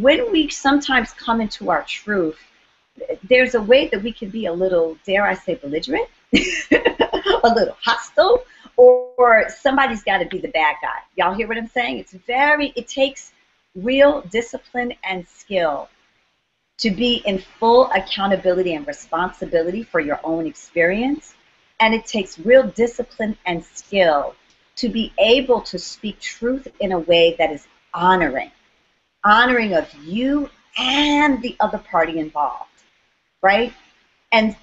when we sometimes come into our truth, there's a way that we can be a little, dare I say, belligerent, a little hostile, or somebody's got to be the bad guy. Y'all hear what I'm saying? It takes real discipline and skill to be in full accountability and responsibility for your own experience. And it takes real discipline and skill to be able to speak truth in a way that is honoring of you and the other party involved, right? And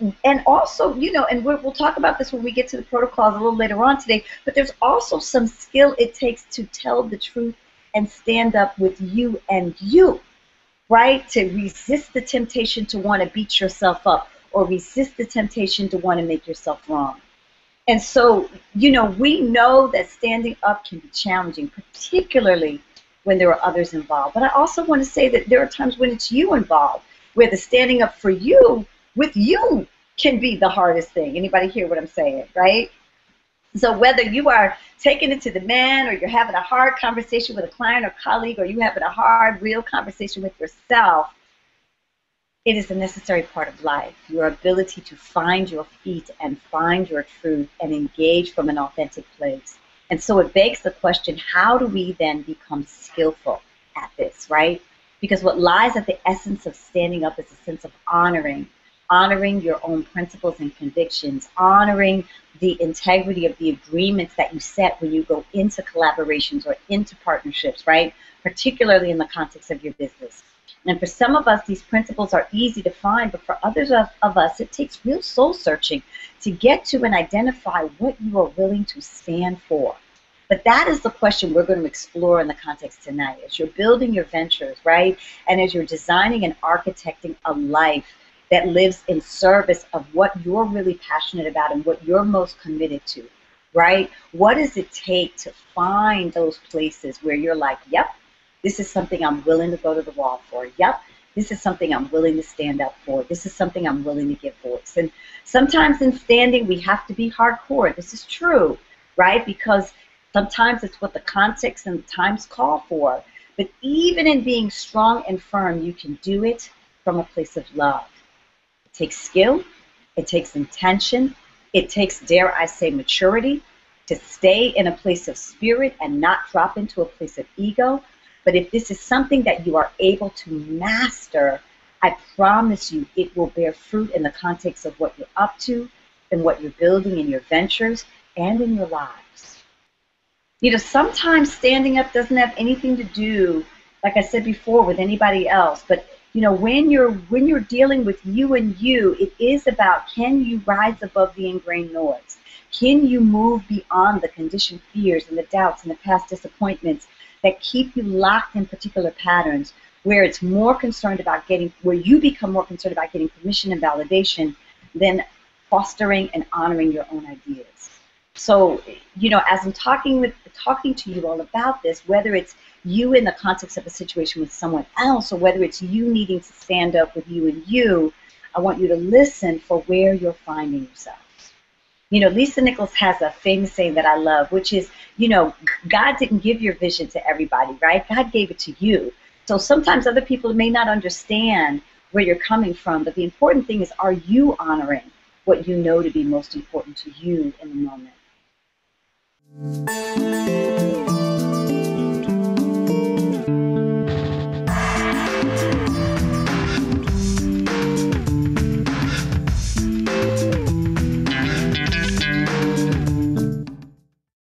also, you know, and we'll talk about this when we get to the protocols a little later on today, but there's also some skill it takes to tell the truth and stand up with you and you, right? To resist the temptation to want to beat yourself up or resist the temptation to want to make yourself wrong. And so, you know, we know that standing up can be challenging, particularly when there are others involved. But I also want to say that there are times when it's you involved, where the standing up for you with you can be the hardest thing. Anybody hear what I'm saying, right? So whether you are taking it to the man, or you're having a hard conversation with a client or colleague, or you having a hard, real conversation with yourself, it is a necessary part of life. Your ability to find your feet and find your truth and engage from an authentic place. And so it begs the question, how do we then become skillful at this, right? Because what lies at the essence of standing up is a sense of honoring your own principles and convictions, honoring the integrity of the agreements that you set when you go into collaborations or into partnerships, right? Particularly in the context of your business. And for some of us, these principles are easy to find, but for others of us, it takes real soul searching to get to and identify what you are willing to stand for. But that is the question we're going to explore in the context tonight. As you're building your ventures, right? And as you're designing and architecting a life that lives in service of what you're really passionate about and what you're most committed to, right? What does it take to find those places where you're like, yep, this is something I'm willing to go to the wall for. Yep, this is something I'm willing to stand up for. This is something I'm willing to give voice. And sometimes in standing, we have to be hardcore. This is true, right? Because sometimes it's what the context and the times call for. But even in being strong and firm, you can do it from a place of love. It takes skill. It takes intention. It takes, dare I say, maturity to stay in a place of spirit and not drop into a place of ego. But if this is something that you are able to master, I promise you it will bear fruit in the context of what you're up to and what you're building in your ventures and in your lives. You know, sometimes standing up doesn't have anything to do, like I said before, with anybody else. But, you know, when you're dealing with you and you, it is about, can you rise above the ingrained noise? Can you move beyond the conditioned fears and the doubts and the past disappointments that keep you locked in particular patterns, where it's more concerned about where you become more concerned about getting permission and validation than fostering and honoring your own ideas. So, you know, as I'm talking to you all about this, whether it's you in the context of a situation with someone else, or whether it's you needing to stand up with you and you, I want you to listen for where you're finding yourself. You know, Lisa Nichols has a famous saying that I love, which is, you know, God didn't give your vision to everybody, right? God gave it to you. So sometimes other people may not understand where you're coming from, but the important thing is, are you honoring what you know to be most important to you in the moment?